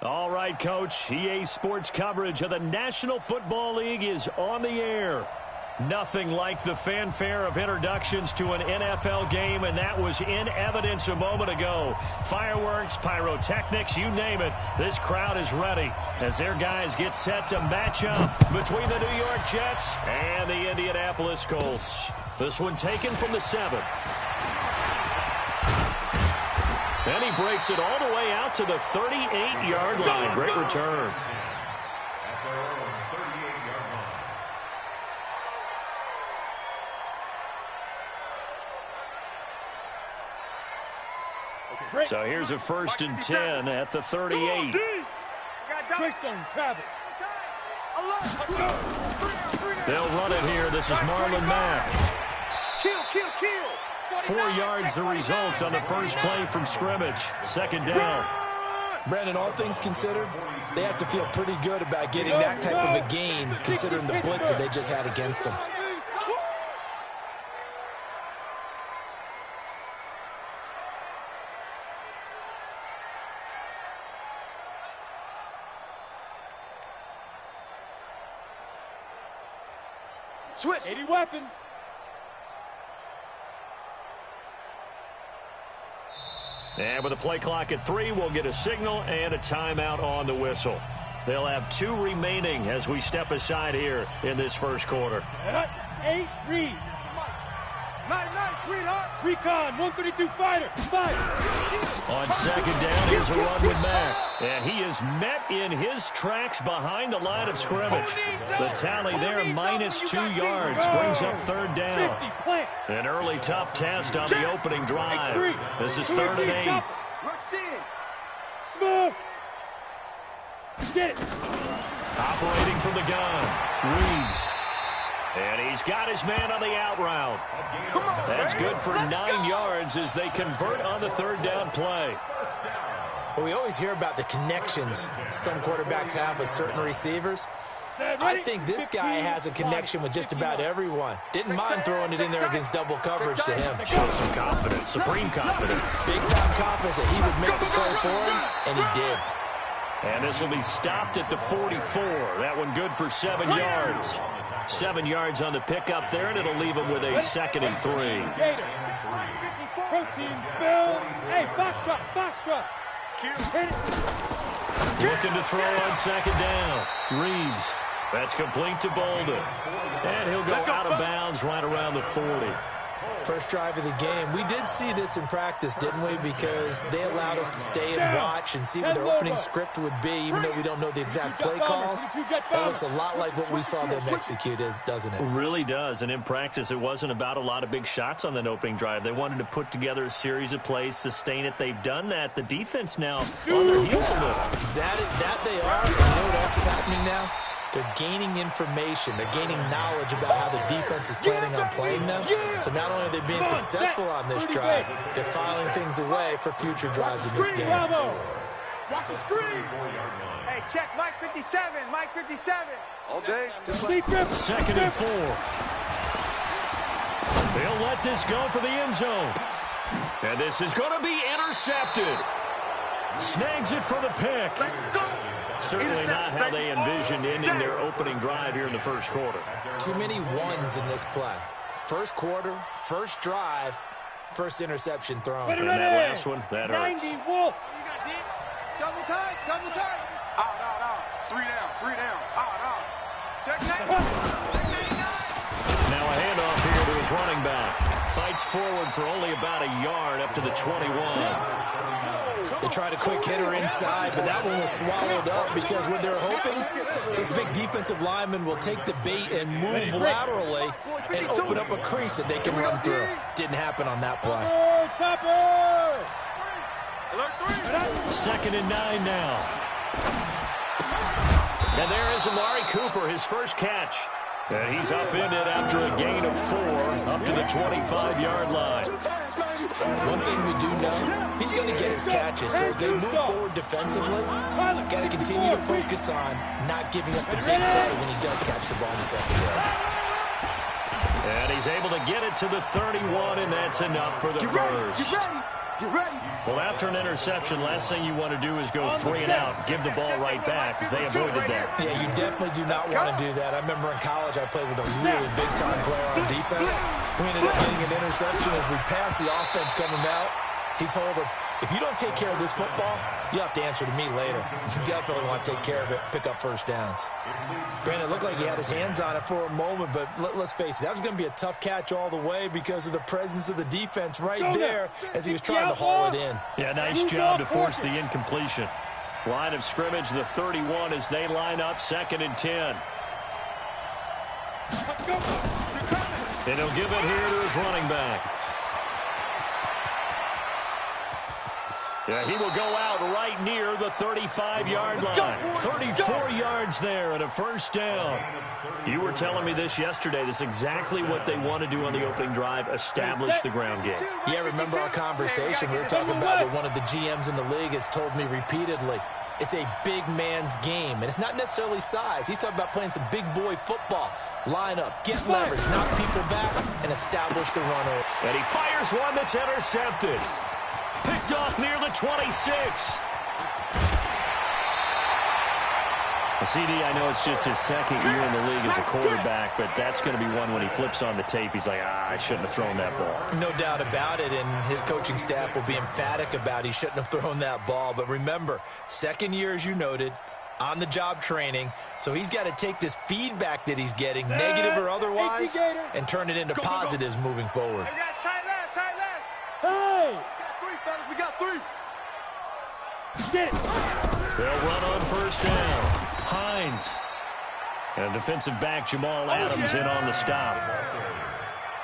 All right, Coach. EA Sports coverage of the National Football League is on the air. Nothing like the fanfare of introductions to an NFL game, and that was in evidence a moment ago. Fireworks, pyrotechnics, you name it. This crowd is ready as their guys get set to match up between the New York Jets and the Indianapolis Colts. This one taken from the 7. And he breaks it all the way out to the 38-yard line. Great return. So here's a 1st and 10 at the 38. They'll run it here. This is Marlon Mack. 4 yards the result on the first play from scrimmage. 2nd down. Brandon, all things considered, they have to feel pretty good about getting that type of a gain considering the blitz that they just had against them. Switch. 80 weapon. And with a play clock at 3, we'll get a signal and a timeout on the whistle. They'll have 2 remaining as we step aside here in this first quarter. 8, read. Nice, sweetheart. Recon, 132 fighter. 5. On 2nd down, here's a run with Mack. And he is met in his tracks behind the line of scrimmage. The tally there, -2 yards, brings up 3rd down. An early tough test on the opening drive. This is 3rd and 8. Smooth. Get it. Operating from the gun, Reeves. And he's got his man on the out route. That's good for 9 yards as they convert on the 3rd down play. Well, we always hear about the connections some quarterbacks have with certain receivers. I think this guy has a connection with just about everyone. Didn't mind throwing it in there against double coverage to him. Shows some confidence, supreme confidence. Big-time confidence that he would make the play for him, and he did. And this will be stopped at the 44. That one good for 7 yards. 7 yards on the pickup there, and it'll leave him with a 2nd and 3. Protein spill. Hey, box truck. Looking to throw on 2nd down. Reeves. That's complete to Bolden. And he'll go out of bounds right around the 40. First drive of the game. We did see this in practice, didn't we? Because they allowed us to stay and watch and see what their opening script would be, even though we don't know the exact play calls. That looks a lot like what we saw them execute, doesn't it? It really does. And in practice, it wasn't about a lot of big shots on that opening drive. They wanted to put together a series of plays, sustain it. They've done that. The defense now on their heels a little. That they are. And you know what else is happening now? They're gaining information. They're gaining knowledge about how the defense is planning on playing them. So not only are they being successful on this drive, they're filing things away for future drives in this game. Watch the screen. Hey, check Mike 57. Mike 57. All day. Just like 2nd and 4. They'll let this go for the end zone. And this is going to be intercepted. Snags it for the pick. Let's go. Certainly not how they envisioned ending their opening drive here in the first quarter. Too many ones in this play. First quarter, first drive, first interception thrown. And that last one, that hurts. 90 Wolf. Double tight. Out. 3 down. Out. Check 99. Now a handoff here to his running back. Fights forward for only about a yard up to the 21. They tried a quick hitter inside, but that one was swallowed up because what they're hoping, this big defensive lineman will take the bait and move laterally and open up a crease that they can run through. Didn't happen on that play. Topper! 2nd and 9 now. And there is Amari Cooper, his first catch. And he's upended after a gain of 4 up to the 25-yard line. One thing we do know, he's going to get his catches. So as they move forward defensively, got to continue to focus on not giving up the big play when he does catch the ball in the secondary. And he's able to get it to the 31, and that's enough for the first. Get ready. Well, after an interception, last thing you want to do is go 3 and out, give the ball right back. They avoided that. Yeah, you definitely do not want to do that. I remember in college I played with a really big-time player on defense. We ended up getting an interception as we passed the offense coming out. He told him, if you don't take care of this football, you have to answer to me later. You definitely want to take care of it, pick up first downs. Granted, it looked like he had his hands on it for a moment, but let's face it, that was going to be a tough catch all the way because of the presence of the defense right there as he was trying to haul it in. Yeah, nice job to force the incompletion. Line of scrimmage, the 31 as they line up, 2nd and 10. And he'll give it here to his running back. Yeah, he will go out right near the 35-yard line. 34 yards there and a first down. You were telling me this yesterday. This is exactly what they want to do on the opening drive, establish the ground game. Yeah, remember our conversation we were talking about with one of the GMs in the league has told me repeatedly. It's a big man's game, and it's not necessarily size. He's talking about playing some big boy football. Line up, get leverage, knock people back, and establish the run. And he fires one that's intercepted. Picked off near the 26. CD, I know it's just his 2nd year in the league as a quarterback, but that's going to be one when he flips on the tape. He's like, I shouldn't have thrown that ball. No doubt about it, and his coaching staff will be emphatic about he shouldn't have thrown that ball. But remember, 2nd year, as you noted, on-the-job training, so he's got to take this feedback that he's getting, negative or otherwise, and turn it into positives moving forward. We got tight left, tight left. Hey! We got 3. Get it! They'll run on first down. Hines. And defensive back Jamal Adams in on the stop.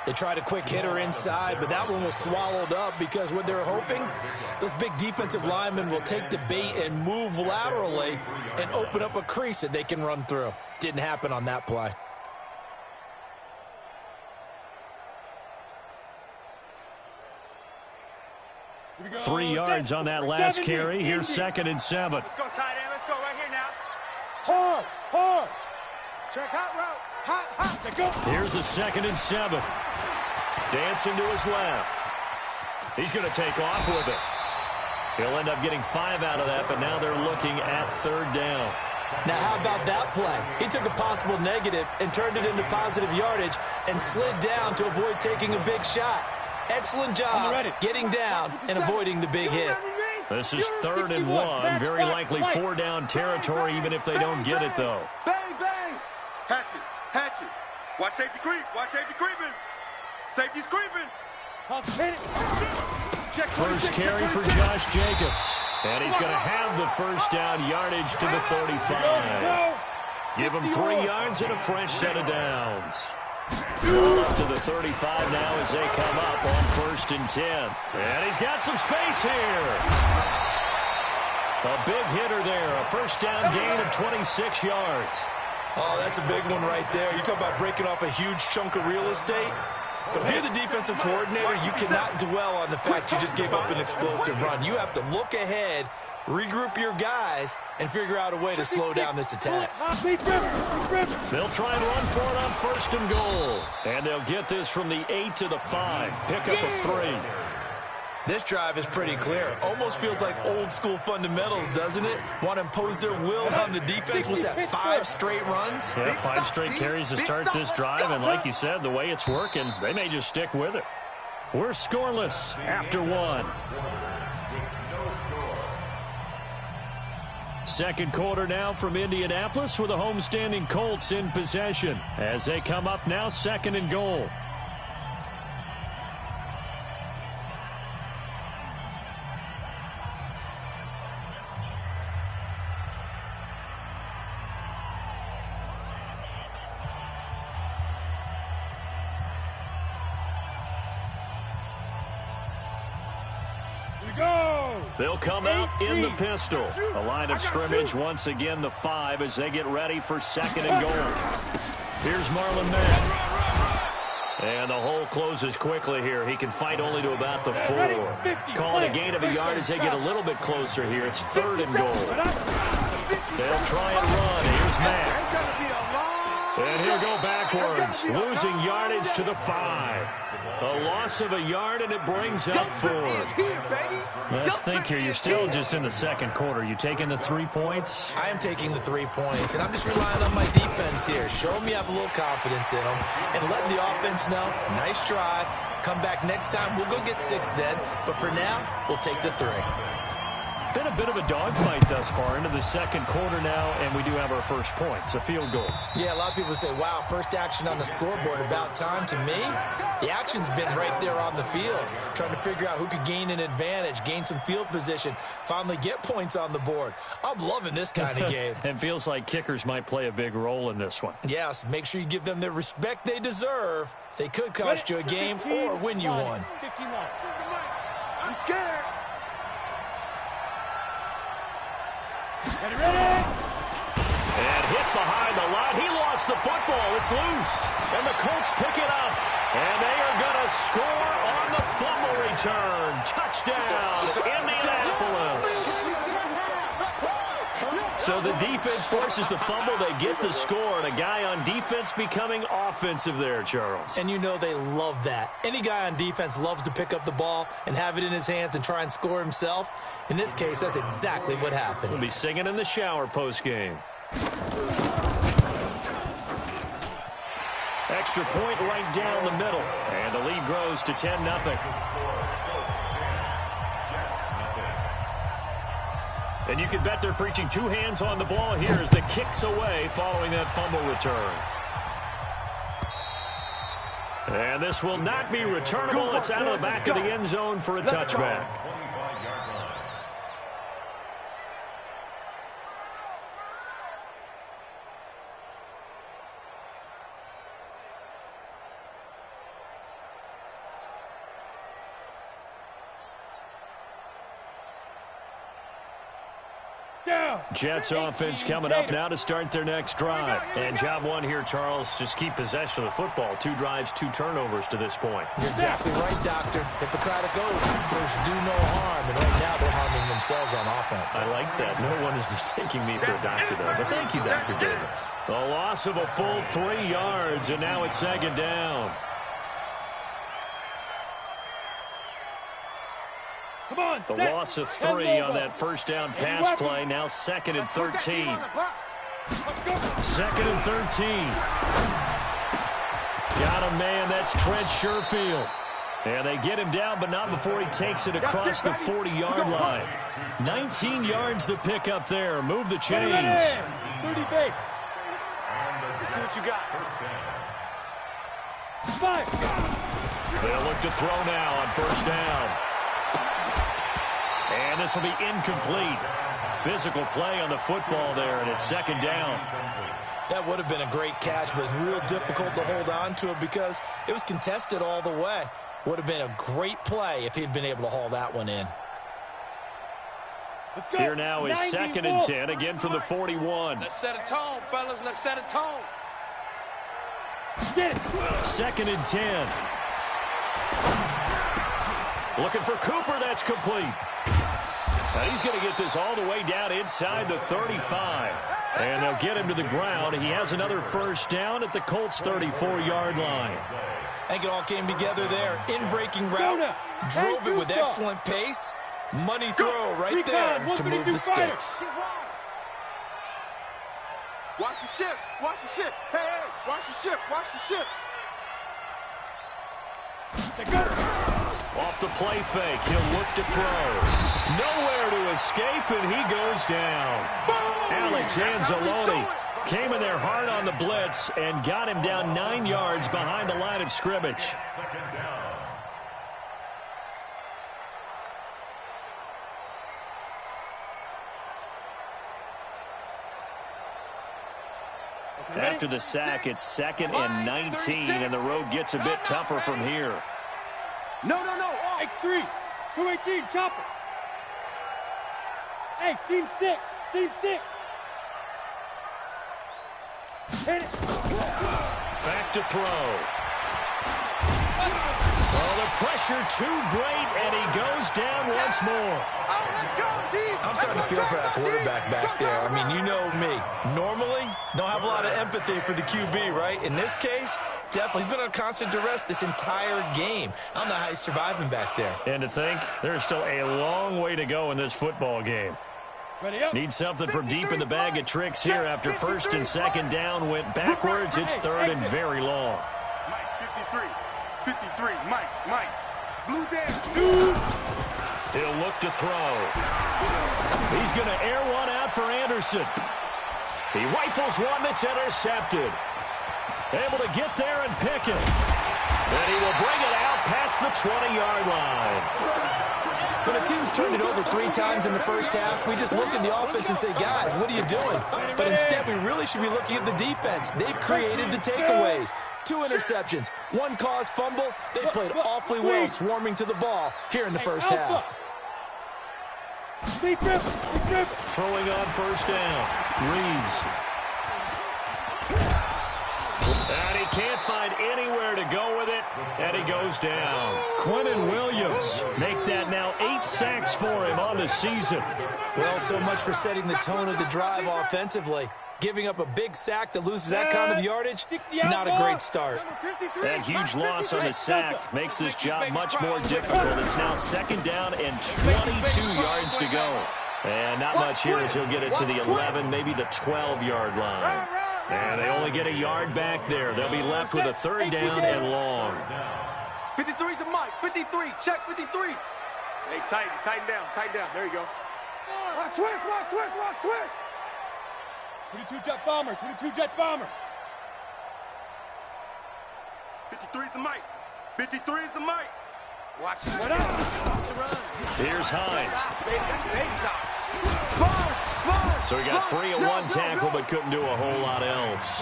They tried a quick hitter inside, but that one was swallowed up because what they're hoping, those big defensive linemen will take the bait and move laterally and open up a crease that they can run through. Didn't happen on that play. 3 yards on that last carry. Here's 2nd and 7. Let's go tight end. Let's go right here now. Hard! Check hot route. Hot. Let go! Here's a 2nd and 7. Dancing to his left. He's going to take off with it. He'll end up getting 5 out of that, but now they're looking at 3rd down. Now, how about that play? He took a possible negative and turned it into positive yardage and slid down to avoid taking a big shot. Excellent job getting down and avoiding the big hit. This is 3rd and 1. Very likely 4-down territory, even if they don't get it, though. Bang, bang. Hatch it. Watch safety creep. Watch safety creeping. Safety's creeping. First carry for Josh Jacobs. And he's going to have the first down, yardage to the 35. Give him 3 yards and a fresh set of downs. Up to the 35 now as they come up on 1st and 10. And he's got some space here. A big hitter there. A first down gain of 26 yards. Oh, that's a big one right there. You talk about breaking off a huge chunk of real estate. But if you're the defensive coordinator, you cannot dwell on the fact you just gave up an explosive run. You have to look ahead, regroup your guys, and figure out a way to slow down this attack. They'll try and run for it on 1st and goal. And they'll get this from the 8 to the 5. Pick up a 3. This drive is pretty clear. Almost feels like old school fundamentals, doesn't it? Want to impose their will on the defense. What's that, 5 straight runs? Yeah, 5 straight carries to start this drive. And like you said, the way it's working, they may just stick with it. We're scoreless after 1. Second quarter now from Indianapolis with the homestanding Colts in possession as they come up now 2nd and goal. They'll come out in the pistol. A line of scrimmage once again the 5 as they get ready for 2nd and goal. Here's Marlon Mack. And the hole closes quickly here. He can fight only to about the 4. Calling a gain of a yard as they get a little bit closer here. It's 3rd and goal. They'll try and run. Here's Mack. And he'll go backwards, losing yardage to the 5. A loss of a yard, and it brings up 4. Let's think here. You're still just in the second quarter. You taking the 3 points? I am taking the 3 points, and I'm just relying on my defense here. Show me I have a little confidence in them, and letting the offense know, nice drive. Come back next time. We'll go get 6 then, but for now, we'll take the 3. Been a bit of a dogfight thus far into the second quarter now, and we do have our first points, a field goal. Yeah, a lot of people say, wow, first action on the scoreboard, about time. To me, the action's been right there on the field, trying to figure out who could gain an advantage, gain some field position, finally get points on the board. I'm loving this kind of game. It feels like kickers might play a big role in this one. Yes, make sure you give them the respect they deserve. They could cost you a game or win you one. I'm scared. Ready? And hit behind the line. He lost the football. It's loose. And the Colts pick it up. And they are going to score on the fumble return. Touchdown, Indianapolis. So the defense forces the fumble. They get the score. And a guy on defense becoming offensive there, Charles. And you know they love that. Any guy on defense loves to pick up the ball and have it in his hands and try and score himself. In this case, that's exactly what happened. We'll be singing in the shower postgame. Extra point right down the middle. And the lead grows to 10-0. And you can bet they're preaching 2 hands on the ball here as the kick's away following that fumble return. And this will not be returnable. It's out of the back of the end zone for a touchback. Jets offense coming up now to start their next drive. And job one here, Charles, just keep possession of the football. 2 drives, 2 turnovers to this point. You're exactly right, Doctor. Hippocratic oath. First, do no harm. And right now, they're harming themselves on offense. I like that. No one is mistaking me for a doctor, though. But thank you, Dr. Davis. A loss of a full 3 yards, and now it's second down. The loss of 3 on that first down pass play. Now 2nd and 13. 2nd and 13. Got a man. That's Trent Sherfield. And they get him down, but not before he takes it across the 40-yard line. 19 yards to pick up there. Move the chains. 30 base. Let's see what you got. 5. They'll look to throw now on first down. And this will be incomplete. Physical play on the football there, and it's second down. That would have been a great catch, but real difficult to hold on to it because it was contested all the way. Would have been a great play if he'd been able to haul that one in. Let's go. Here now is 2nd and 10, again from the 41. Let's set a tone, fellas. Let's set a tone. Get it. 2nd and 10. Looking for Cooper. That's complete. Now he's going to get this all the way down inside the 35. And they'll get him to the ground. He has another first down at the Colts' 34-yard line. I think it all came together there. In-breaking route. Drove it with excellent pace. Money throw right there to move the sticks. Watch the ship. Watch the ship. Hey, watch the ship. Watch the ship. Off the play fake, he'll look to throw. Nowhere to escape, and he goes down. Alex Anzalone came in there hard on the blitz and got him down 9 yards behind the line of scrimmage. After the sack, it's 2nd and 19, and the road gets a bit tougher from here. No. X3. 218. Chopper. Hey, seam 6. Seam 6. Hit it. Back to throw. Oh, the pressure too great, and he goes down once more. I'm starting to feel for that quarterback back there. I mean, you know me. Normally, don't have a lot of empathy for the QB, right? In this case, Definitely. He's been on constant duress this entire game. I don't know how he's surviving back there. And to think, there's still a long way to go in this football game. Need something from deep in the bag of tricks here after first and second down went backwards. It's third and very long. Mike, 53, Mike, blue down. He'll look to throw. He's going to air one out for Anderson. He rifles one that's intercepted. Able to get there and pick it. And he will bring it out past the 20-yard line. When a team's turned it over 3 times in the first half, we just look at the offense and say, guys, what are you doing? But instead, we really should be looking at the defense. They've created the takeaways. 2 interceptions, 1 caused fumble. They've played awfully well swarming to the ball here in the first half. Throwing on first down. Reeves. And he can't find anywhere to go with it, and he goes down. Quentin Williams make that now 8 sacks for him on the season. Well, so much for setting the tone of the drive offensively. Giving up a big sack that loses that kind of yardage, not a great start. That huge loss on the sack makes this job much more difficult. It's now second down and 22 yards to go. And not much here as he'll get it to the 11, maybe the 12-yard line. And they only get a yard back there. They'll be left with a third down and long. 53's the Mike. 53. Check 53. Hey, tighten down. There you go. Watch switch. 22 jet bomber. 22 jet bomber. 53's the Mike. 53's the Mike. Watch it. What up? Here's Hines. Baby shot. So he got free of 1 tackle, but couldn't do a whole lot else.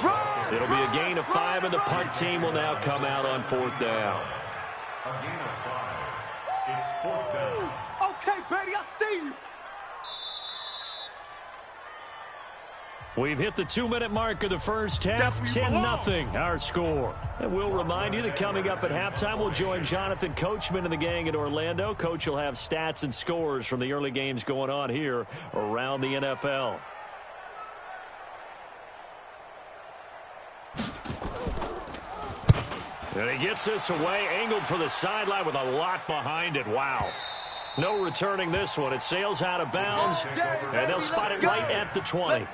It'll be a gain of 5, and the punt team will now come out on 4th down. A gain of 5. It's 4th down. Okay, baby, I see you. We've hit the 2-minute mark of the first half, 10-0 our score. And we'll remind you that coming up at halftime, we'll join Jonathan Coachman and the gang in Orlando. Coach will have stats and scores from the early games going on here around the NFL. And he gets this away, angled for the sideline with a lot behind it. Wow. No returning this one. It sails out of bounds, and they'll spot it right at the 20.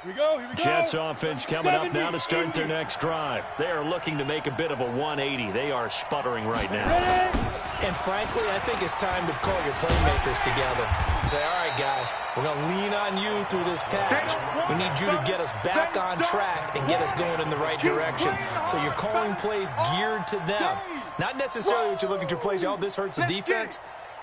Here we go. Jets offense coming up now to start their next drive. They are looking to make a bit of a 180. They are sputtering right now. And frankly, I think it's time to call your playmakers together and say, all right, guys, we're going to lean on you through this patch. We need you to get us back on track and get us going in the right direction. So you're calling plays geared to them. Not necessarily what you look at your plays, oh, this hurts the defense.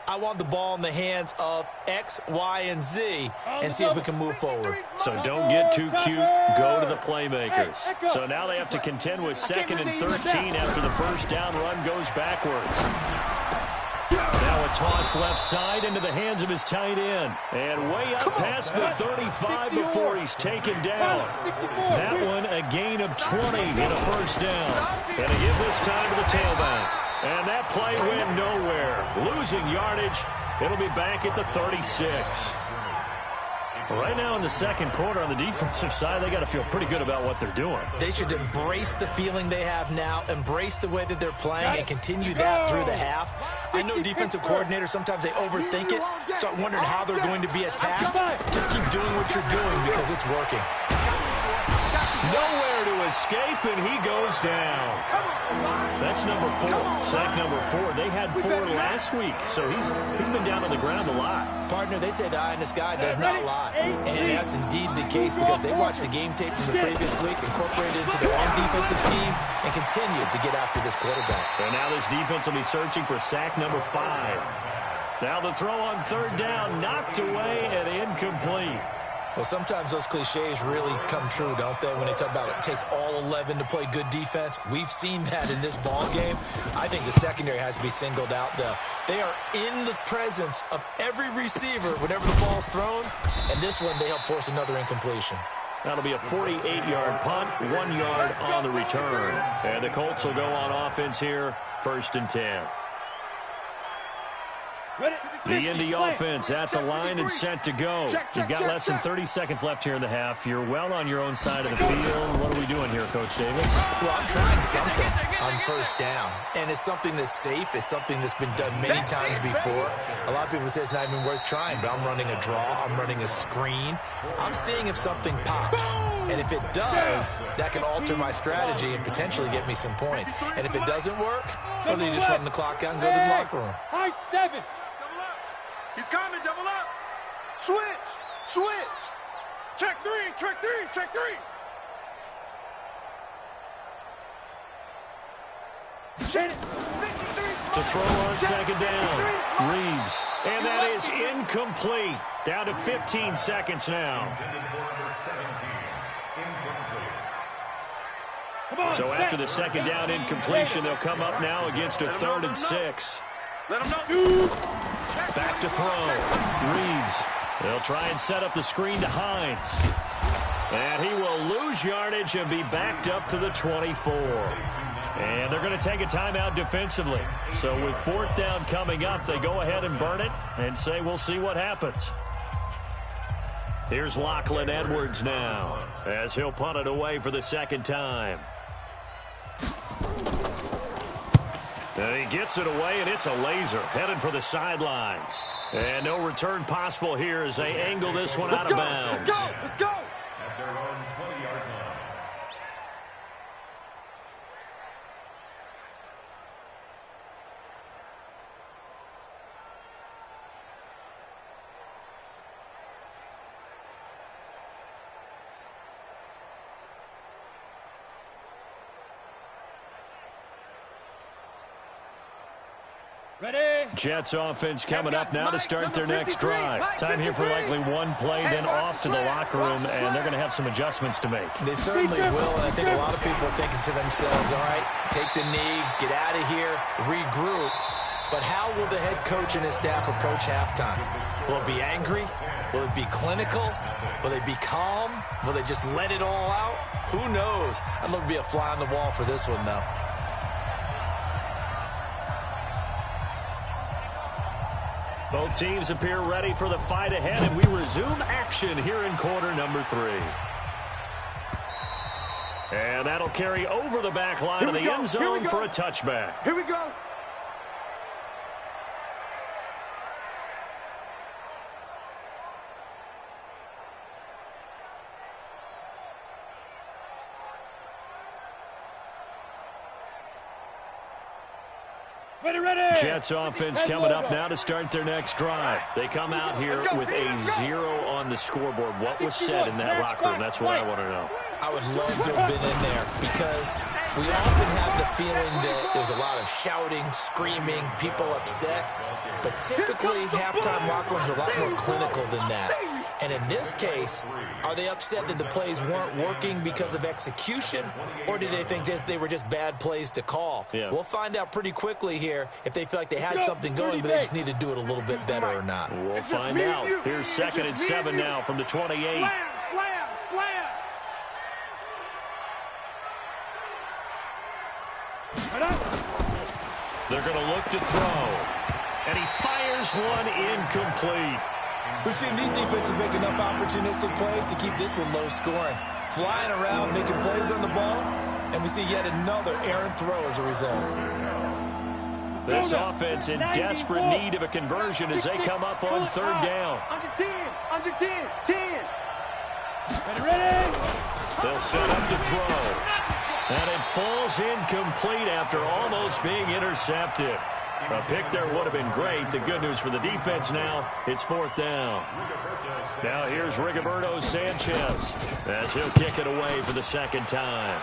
I want the ball in the hands of X, Y, and Z and see if we can move forward. So don't get too cute. Go to the playmakers. So now they have to contend with 2nd and 13 after the first down run goes backwards. Now a toss left side into the hands of his tight end. And way up past the 35 before he's taken down. That one a gain of 20 in a first down. And to give this time to the tailback. And that play went nowhere. Losing yardage. It'll be back at the 36. Right now in the second quarter on the defensive side, they got to feel pretty good about what they're doing. They should embrace the feeling they have now, embrace the way that they're playing, and continue that through the half. I know defensive coordinators, sometimes they overthink it, start wondering how they're going to be attacked. Just keep doing what you're doing because it's working. Nowhere to escape, and he goes down. That's number 4, sack number 4. They had 4 last week, so he's been down on the ground a lot. Partner, they say the eye in the sky does not lie. And that's indeed the case because they watched the game tape from the previous week, incorporated it into their own defensive scheme, and continued to get after this quarterback. And now this defense will be searching for sack number 5. Now the throw on 3rd down, knocked away and incomplete. Well, sometimes those cliches really come true, don't they, when they talk about it takes all 11 to play good defense. We've seen that in this ball game. I think the secondary has to be singled out, though. They are in the presence of every receiver whenever the ball's thrown, and this one they help force another incompletion. That'll be a 48-yard punt, 1 yard on the return. And the Colts will go on offense here, 1st and 10. Ready? The Indy offense at the line and set to go. You've got less than 30 seconds left here in the half. You're well on your own side of the field. What are we doing here, Coach Davis? Well, I'm trying something on first down, and it's something that's safe. It's something that's been done many times before. A lot of people say it's not even worth trying, but I'm running a draw. I'm running a screen. I'm seeing if something pops, and if it does, that can alter my strategy and potentially get me some points. And if it doesn't work, well, then you just run the clock out and go to the locker room. High 7. He's coming, double up. Switch, switch. Check 3, check 3, check 3. Check it. To throw on second down. Reeves. And that is incomplete. Down to 15 seconds now. So after the second down incompletion, they'll come up now against a 3rd and 6. Let him know. Back to throw. Reeves. They'll try and set up the screen to Hines. And he will lose yardage and be backed up to the 24. And they're going to take a timeout defensively. So with 4th down coming up, they go ahead and burn it and say we'll see what happens. Here's Lachlan Edwards now as he'll punt it away for the 2nd time. And he gets it away, and it's a laser headed for the sidelines. And no return possible here as they angle this one out of bounds. Let's go, let's go. At their own 20-yard line. Ready? Jets offense coming up now to start their next drive. Time here for likely one play, then off to the locker room, and they're going to have some adjustments to make. They certainly will, and I think a lot of people are thinking to themselves, all right, take the knee, get out of here, regroup. But how will the head coach and his staff approach halftime? Will it be angry? Will it be clinical? Will they be calm? Will they just let it all out? Who knows? I'd love to be a fly on the wall for this one, though. Both teams appear ready for the fight ahead, and we resume action here in quarter number 3. And that'll carry over the back line of the end zone for a touchback. Here we go. Ready. Jets offense coming up now to start their next drive. They come out here with a 0 on the scoreboard. What was said in that locker room? That's what I want to know. I would love to have been in there because we often have the feeling that there's a lot of shouting, screaming, people upset. But typically, halftime locker rooms are a lot more clinical than that. And in this case, are they upset that the plays weren't working because of execution, or do they think they were just bad plays to call? Yeah. We'll find out pretty quickly here if they feel like they had something going, but they just need to do it a little bit better or not. We'll find out. Here's 2nd and 7 now from the 28. Slam, slam, slam. They're going to look to throw. And he fires one incomplete. We've seen these defenses make enough opportunistic plays to keep this one low scoring. Flying around, making plays on the ball, and we see yet another errant throw as a result. This offense in desperate need of a conversion as they come up on 3rd down. Under 10, under 10, 10. Ready. They'll set up to throw. And it falls incomplete after almost being intercepted. A pick there would have been great. The good news for the defense now, it's 4th down. Now here's Rigoberto Sanchez as he'll kick it away for the 2nd time.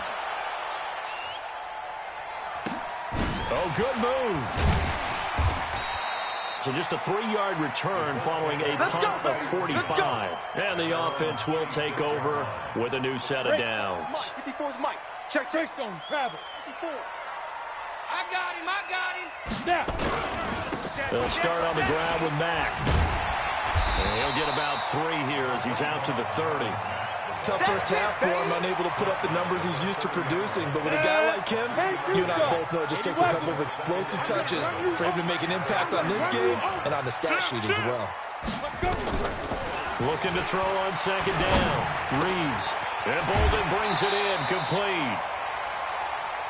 Oh, good move. So just a 3-yard return following a punt of 45. And the offense will take over with a new set of downs. Mike, 54's Mike. Check, check. Stone travel. 54. I got him. I got him. Snap. They'll start on the ground with Mack. And he'll get about 3 here as he's out to the 30. tough first half for him, unable to put up the numbers he's used to producing. But with a guy like him, you and I both know it just takes a couple of explosive touches for him to make an impact on this game and on the stat sheet as well. Looking to throw on second down. Reeves. And Bolden brings it in, complete.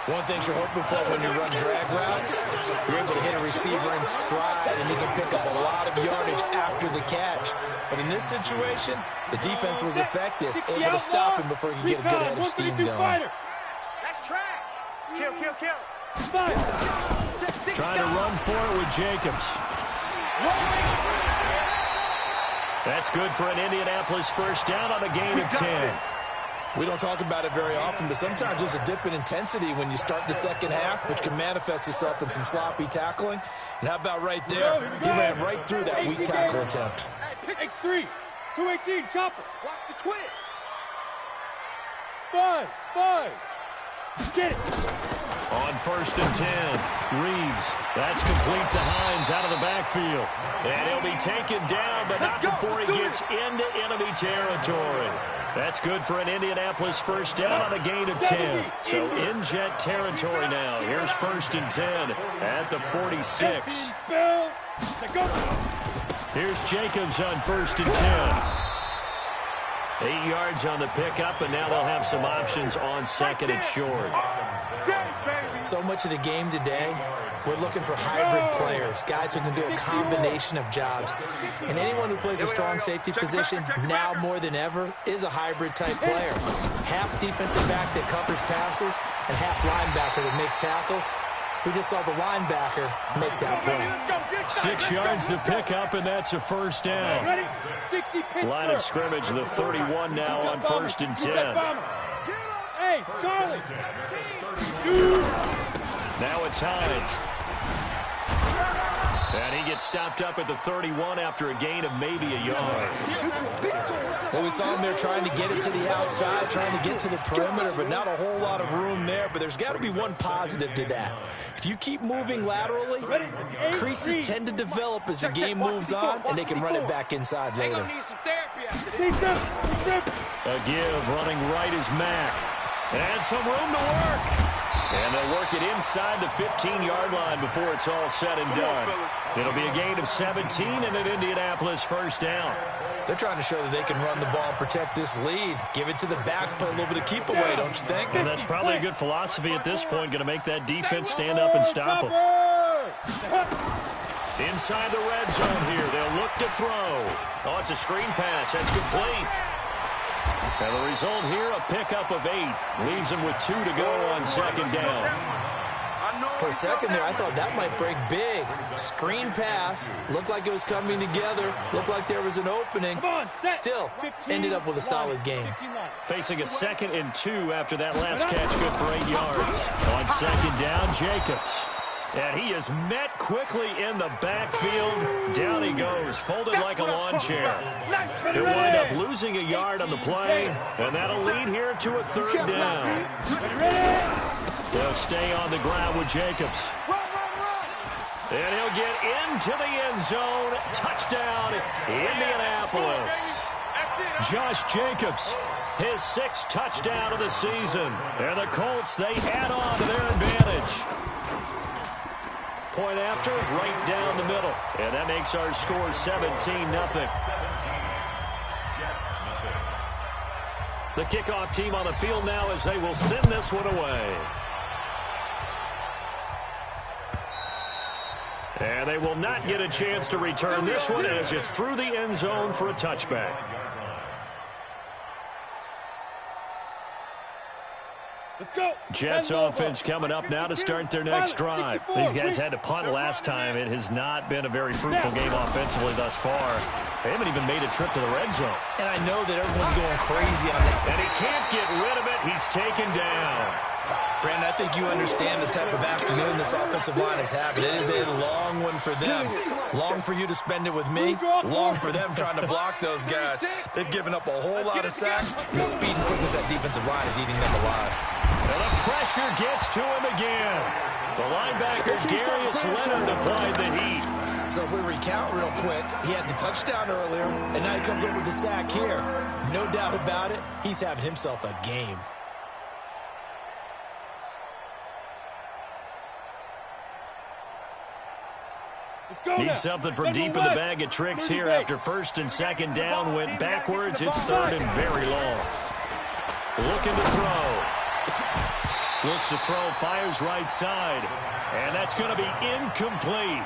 One thing you're hoping for when you run drag routes, you're able to hit a receiver in stride, and he can pick up a lot of yardage after the catch. But in this situation, the defense was effective, able to stop him before he could get a good head of steam going. That's trash. Kill. Trying to run for it with Jacobs. That's good for an Indianapolis first down on a gain of 10. We don't talk about it very often, but sometimes there's a dip in intensity when you start the second half, which can manifest itself in some sloppy tackling. And how about right there? He ran right through that weak tackle attempt. X3, 218, chopper. Watch the twist. 5. Get it. On first and 10, Reeves. That's complete to Hines out of the backfield. And he'll be taken down, but not before he gets into enemy territory. That's good for an Indianapolis first down on a gain of 10. So in jet territory now. Here's first and 10 at the 46. Here's Jacobs on first and 10. 8 yards on the pickup, and now they'll have some options on second and short. So much of the game today, we're looking for hybrid players, guys who can do a combination of jobs. And anyone who plays a strong safety position, now more than ever, is a hybrid-type player. Half defensive back that covers passes and half linebacker that makes tackles. We just saw the linebacker make that play. 6 yards the pickup, and that's a first down. Line of scrimmage, the 31 now on first and 10. Hey, Charlie. Now it's Hines. And he gets stopped up at the 31 after a gain of maybe a yard. Well, we saw him there trying to get it to the outside, trying to get to the perimeter, but not a whole lot of room there. But there's got to be one positive to that. If you keep moving laterally, creases tend to develop as the game moves on, and they can run it back inside later. A give running right is Mack. And some room to work. And they'll work it inside the 15-yard line before it's all said and done. It'll be a gain of 17 and an Indianapolis first down. They're trying to show that they can run the ball and protect this lead. Give it to the backs, play a little bit of keep away, don't you think? And that's probably a good philosophy at this point, going to make that defense stand up and stop them. Inside the red zone here, they'll look to throw. Oh, it's a screen pass. That's complete. And the result here, a pickup of 8. Leaves them with 2 to go on second down. For a second there, I thought that might break big. Screen pass. Looked like it was coming together. Looked like there was an opening. Still, ended up with a solid game. Facing a 2nd and 2 after that last catch, good for 8 yards. On second down, Jacobs. And he is met quickly in the backfield. Down he goes, folded like a lawn chair. He'll wind up losing a yard on the play, and that'll lead here to a 3rd down. They'll stay on the ground with Jacobs. And he'll get into the end zone. Touchdown, Indianapolis. Josh Jacobs, his 6th touchdown of the season. And the Colts, they add on to their advantage. Point after, right down the middle. And that makes our score 17-0. The kickoff team on the field now as they will send this one away. And they will not get a chance to return this one as it's through the end zone for a touchback. Let's go. Jets offense coming up now to start their next drive. These guys had to punt last time. It has not been a very fruitful game offensively thus far. They haven't even made a trip to the red zone. And I know that everyone's going crazy on that. And he can't get rid of it. He's taken down. Brandon, I think you understand the type of afternoon this offensive line is having. It is a long one for them. Long for you to spend it with me. Long for them trying to block those guys. They've given up a whole lot of sacks, and the speed and quickness of that defensive line is eating them alive. And the pressure gets to him again. The linebacker, Darius Leonard, applied the heat. So if we recount real quick, he had the touchdown earlier, and now he comes up with the sack here. No doubt about it, he's having himself a game. Need something from deep in the bag of tricks here after first and second down went backwards. It's third and very long. Looking to throw. Looks to throw, fires right side. And that's going to be incomplete.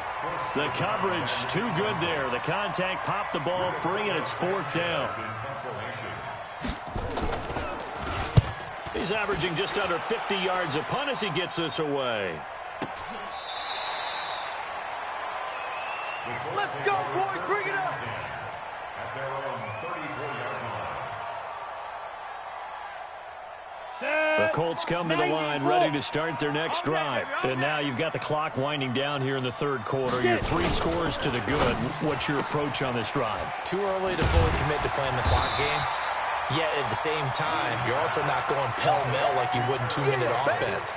The coverage too good there. The contact popped the ball free, and it's fourth down. He's averaging just under 50 yards a punt as he gets this away. Let's go, boys. Bring it up. At their own 34-yard line. The Colts come to the line ready to start their next drive. And now you've got the clock winding down here in the third quarter. You're 3 scores to the good. What's your approach on this drive? Too early to fully commit to playing the clock game. Yet at the same time, you're also not going pell-mell like you would in 2-minute offense.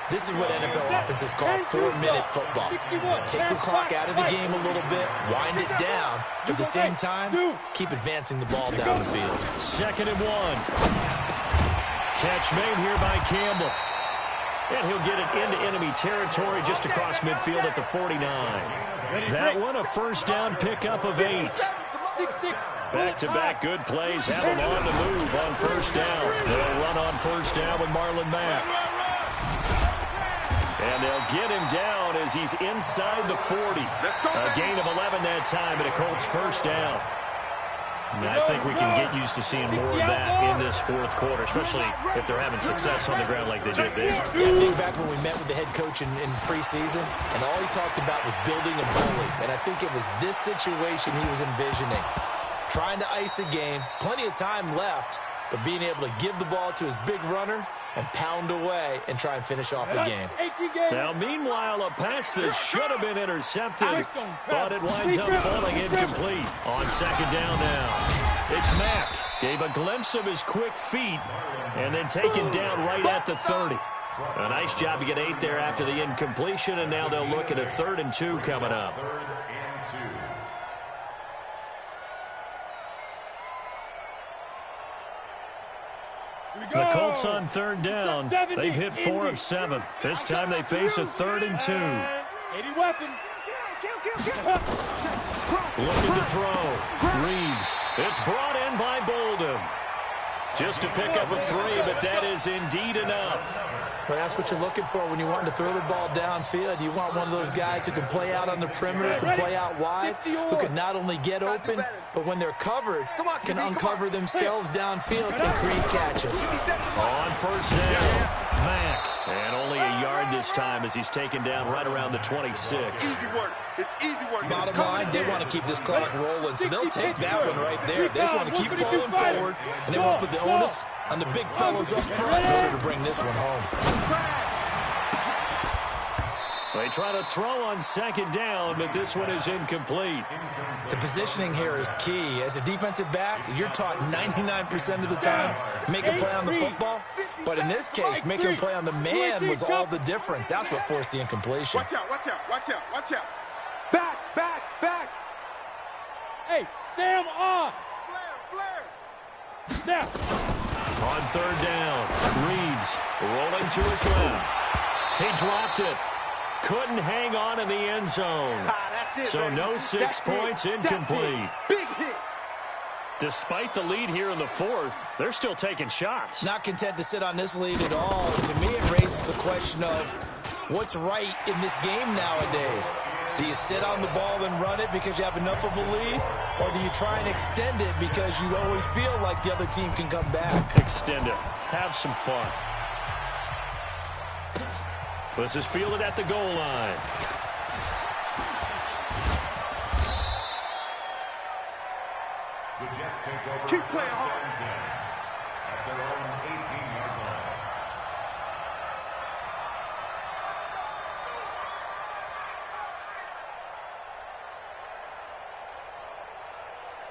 This is what NFL offenses call 4-minute football. Take the clock out of the game a little bit, wind it down, but at the same time, keep advancing the ball down the field. 2nd and 1. Catch made here by Campbell. And he'll get it into enemy territory just across midfield at the 49. That one a first down pickup of 8. Back-to-back good plays have him on the move on first down. They'll run on first down with Marlon Mack. And they'll get him down as he's inside the 40. A gain of 11 that time and a Colts first down. And I think we can get used to seeing more of that in this fourth quarter, especially if they're having success on the ground like they did there. Yeah, I think back when we met with the head coach in preseason, and all he talked about was building a bully. And I think it was this situation he was envisioning. Trying to ice a game, plenty of time left, but being able to give the ball to his big runner and pound away and try and finish off the game. Now, meanwhile, a pass that should have been intercepted, but it winds up falling incomplete on second down now. It's Mack. Gave a glimpse of his quick feet and then taken down right at the 30. A nice job to get 8 there after the incompletion, and now they'll look at a 3rd and 2 coming up. 3rd and 2. The Colts on 3rd down. They've hit 4 of 7. This time they face a 3rd and 2. 80 weapon. Looking to throw. Reeves. It's brought in by Bolden. Just to pick up a 3, but that is indeed enough. Well, that's what you're looking for when you want to throw the ball downfield. You want one of those guys who can play out on the perimeter, can play out wide, who can not only get open, but when they're covered, can uncover themselves downfield and create catches. On first down, Mack. And only a yard this time as he's taken down right around the 26. Easy work. It's easy work. Bottom line, they want to keep this clock rolling, so they'll take that one right there. They just want to keep falling forward, and they want to put the onus on the big fellas up front in order to bring this one home. They try to throw on second down, but this one is incomplete. The positioning here is key. As a defensive back, you're taught 99% of the time, make a play on the football. But in this case, making a play on the man was all the difference. That's what forced the incompletion. Watch out, watch out, watch out, watch out. Back, back, back. Hey, Sam on. Flare. Snap. On 3rd down, Reeves rolling to his left. He dropped it. Couldn't hang on in the end zone. So no 6 points, incomplete. Big hit. Despite the lead here in the 4th, they're still taking shots. Not content to sit on this lead at all. To me, it raises the question of what's right in this game nowadays. Do you sit on the ball and run it because you have enough of a lead? Or do you try and extend it because you always feel like the other team can come back? Extend it. Have some fun. This is fielded at the goal line. The Jets take over. Keep playing hard. At their own 18-yard line.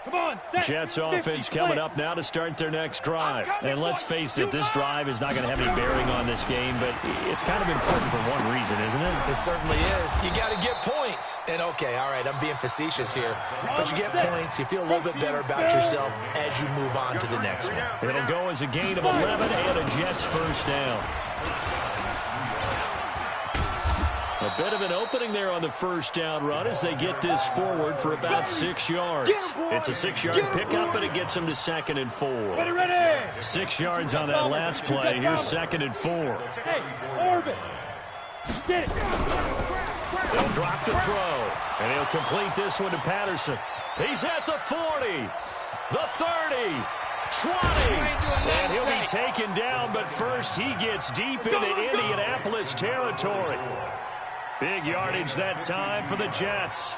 Come on, set. Jets offense coming up now to start their next drive. And let's face it, this drive is not going to have any bearing on this game, but it's kind of important for one reason, isn't it? It certainly is. You got to get points. And, okay, all right, I'm being facetious here. But you get points, you feel a little bit better about yourself as you move on to the next one. It'll go as a gain of 11 and a Jets first down. A bit of an opening there on the first down run as they get this forward for about 6 yards. It's a 6-yard pickup, and it gets them to 2nd and 4. 6 yards on that last play. Here's 2nd and 4. Hey, Orbit. Get it. He'll drop the throw, and he'll complete this one to Patterson. He's at the 40, the 30, 20, and he'll be taken down, but first he gets deep into Indianapolis territory. Big yardage that time for the Jets.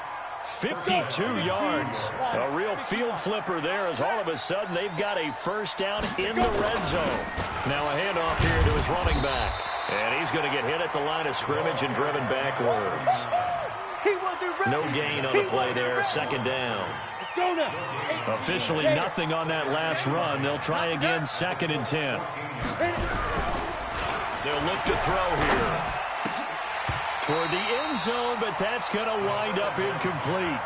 52 yards. A real field flipper there as all of a sudden they've got a first down in the red zone. Now a handoff here to his running back. And he's going to get hit at the line of scrimmage and driven backwards. No gain on the play there. 2nd down. Officially nothing on that last run. They'll try again 2nd and 10. They'll look to throw here. Toward the end zone, but that's going to wind up incomplete.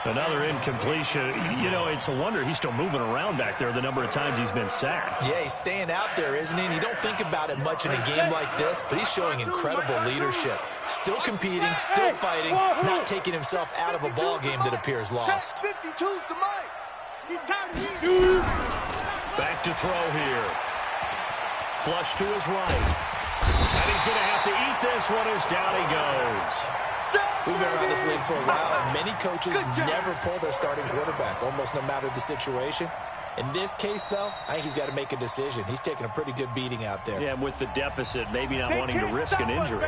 Another incompletion. You know, it's a wonder he's still moving around back there the number of times he's been sacked. Yeah, he's staying out there, isn't he? And you don't think about it much in a game like this, but he's showing incredible leadership. Still competing, still fighting, not taking himself out of a ball game that appears lost. Back to throw here. Flush to his right. And he's going to have to eat this one as down he goes. We've been around this league for a while, and many coaches never pull their starting quarterback, almost no matter the situation. In this case, though, I think he's got to make a decision. He's taking a pretty good beating out there. Yeah, and with the deficit, maybe not wanting to risk an injury.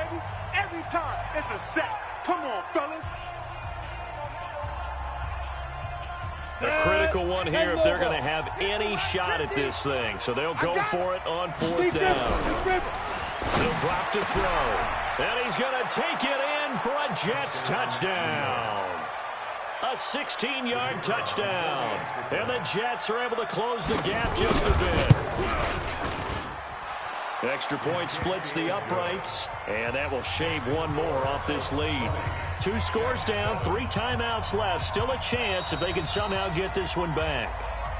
Every time, it's a sack. Come on, fellas. A critical one here if they're going to have any shot at this thing. So they'll go for it on 4th down. He'll drop to throw. And he's going to take it in for a Jets touchdown. A 16-yard touchdown. And the Jets are able to close the gap just a bit. Extra point splits the uprights. And that will shave one more off this lead. 2 scores down, 3 timeouts left. Still a chance if they can somehow get this one back.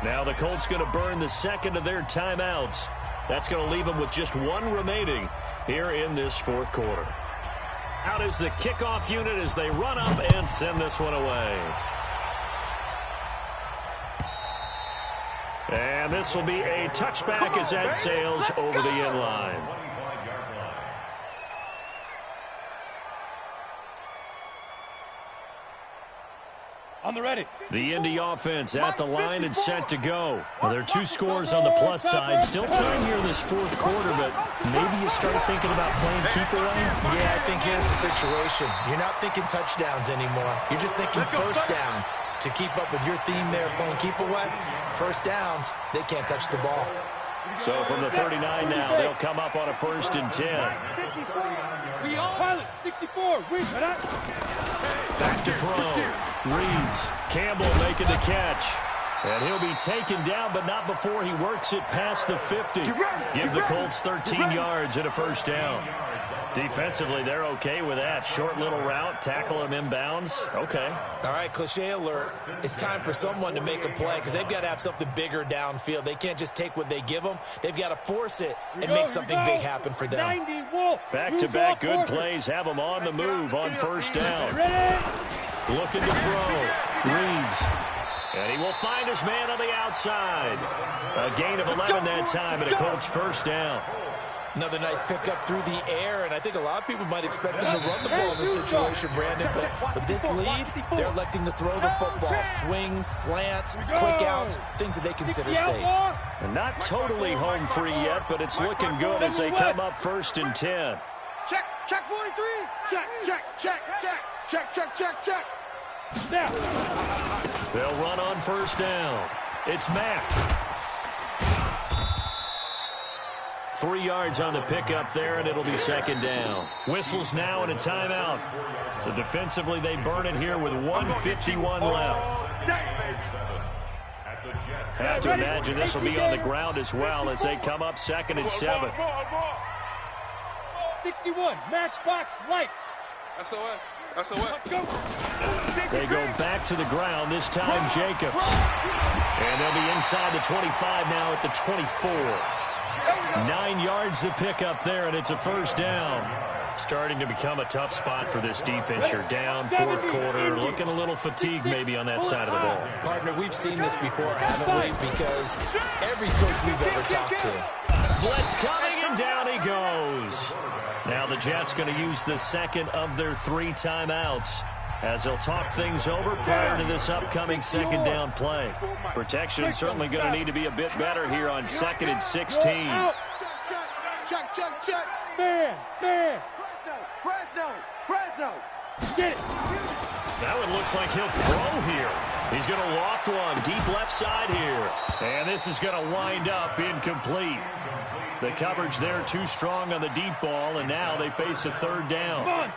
Now the Colts going to burn the 2nd of their timeouts. That's going to leave them with just 1 remaining here in this 4th quarter. Out is the kickoff unit as they run up and send this one away. And this will be a touchback as that sails over the end line. On the ready. The Indy offense at the line and set to go. Well, there are 2 scores on the plus side. Still time here in this 4th quarter, but maybe you start thinking about playing keeper line. Yeah, I think here's the situation. You're not thinking touchdowns anymore. You're just thinking first downs. To keep up with your theme there, playing keep away, first downs, they can't touch the ball. So from the 39 now, they'll come up on a 1st and 10. Pilot, 64. Back to throw. Reeves. Campbell making the catch. And he'll be taken down, but not before he works it past the 50. Give the Colts 13 yards and a first down. Defensively, they're okay with that. Short little route, tackle him inbounds. Okay. All right, cliche alert. It's time for someone to make a play because they've got to have something bigger downfield. They can't just take what they give them. They've got to force it and make something big happen for them. Back-to-back good plays have them on the move on first down. Looking to throw. Reeves. And he will find his man on the outside. A gain of 11 that time and a Colts first down. Another nice pickup through the air, and I think a lot of people might expect them to run the ball in this situation, Brandon, but with this lead, they're electing to throw the football. Swings, slants, quick outs, things that they consider safe. And not totally home free yet, but it's looking good as they come up 1st and 10. Check 43. Check. They'll run on first down. It's Mack. 3 yards on the pickup there, and it'll be 2nd down. Whistles now and a timeout. So defensively, they burn it here with 1:51 left. Have to imagine this will be on the ground as well as they come up 2nd and 7. 61, matchbox lights. They go back to the ground, this time Jacobs. And they'll be inside the 25 now at the 24. 9 yards to pick up there, and it's a first down. Starting to become a tough spot for this defense. You're down 4th quarter, looking a little fatigued maybe on that side of the ball. Partner, we've seen this before, haven't we? Because every coach we've ever talked to. Blitz coming, and down he goes. Now the Jets going to use the second of their 3 timeouts as they'll talk things over prior to this upcoming 2nd down play. Protection certainly going to need to be a bit better here on 2nd and 16. Check. Man. Fresno. Get it. That one looks like he'll throw here. He's going to loft one deep left side here. And this is going to wind up incomplete. The coverage there too strong on the deep ball, and now they face a 3rd down.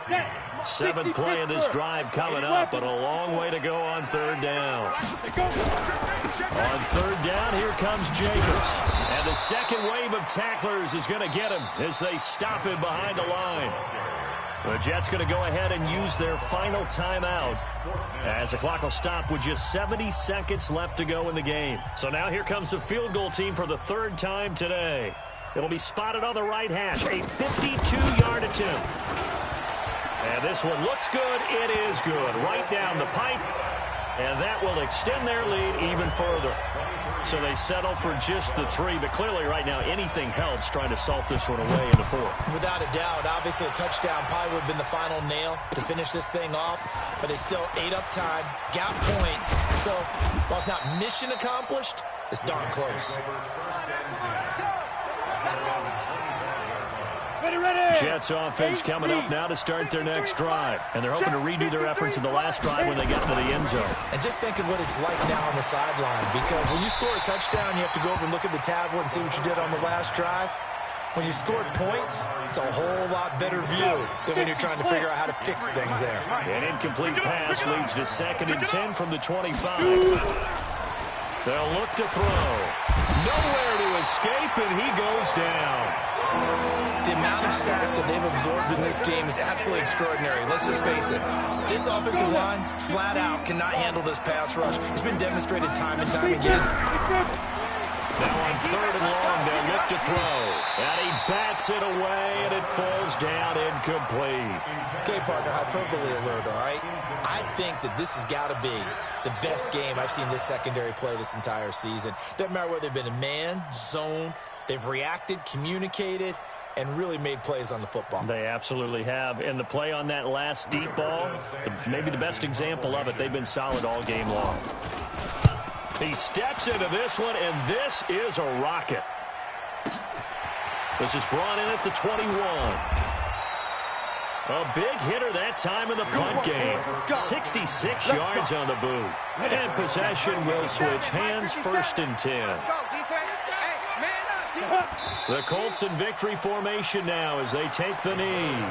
7th play of this drive coming up, but a long way to go on 3rd down. On 3rd down, here comes Jacobs. And the second wave of tacklers is going to get him as they stop him behind the line. The Jets going to go ahead and use their final timeout as the clock will stop with just 70 seconds left to go in the game. So now here comes the field goal team for the 3rd time today. It'll be spotted on the right hash, a 52-yard attempt. And this one looks good. It is good. Right down the pipe. And that will extend their lead even further. So they settle for just the 3. But clearly right now anything helps trying to salt this one away in the 4th. Without a doubt, obviously a touchdown probably would have been the final nail to finish this thing off. But it's still 8 up time, got points. So while it's not mission accomplished, it's darn close. Jets offense coming up now to start their next drive. And they're hoping to redo their efforts in the last drive when they got into the end zone. And just think of what it's like now on the sideline. Because when you score a touchdown, you have to go over and look at the tablet and see what you did on the last drive. When you scored points, it's a whole lot better view than when you're trying to figure out how to fix things there. An incomplete pass leads to 2nd and 10 from the 25. They'll look to throw. Nowhere to escape, and he goes down. The amount of sacks that they've absorbed in this game is absolutely extraordinary. Let's just face it. This offensive line, flat out, cannot handle this pass rush. It's been demonstrated time and time again. Now on 3rd and long, they'll look to throw. And he bats it away, and it falls down incomplete. Okay, partner, hyperbole alert, all right? I think that this has got to be the best game I've seen this secondary play this entire season. Doesn't matter whether they've been a man, zone, they've reacted, communicated, and really made plays on the football. They absolutely have. And the play on that last deep ball, maybe the best example of it, they've been solid all game long. He steps into this one, and this is a rocket. This is brought in at the 21. A big hitter that time in the punt game. 66 yards on the boot. And possession will switch hands, 1st and 10. The Colts in victory formation now as they take the knee.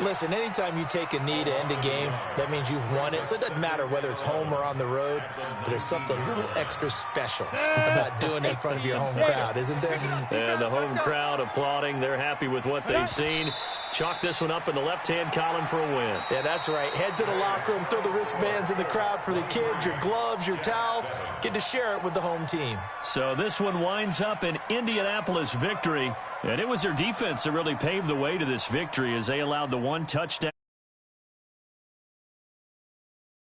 Listen, anytime you take a knee to end a game, that means you've won it. So it doesn't matter whether it's home or on the road, but there's something a little extra special about doing it in front of your home crowd, isn't there? And the home crowd applauding. They're happy with what they've seen. Chalk this one up in the left-hand column for a win. Yeah, that's right. Head to the locker room, throw the wristbands in the crowd for the kids, your gloves, your towels. Get to share it with the home team. So this one winds up in Indianapolis victory. And it was their defense that really paved the way to this victory as they allowed the 1 touchdown.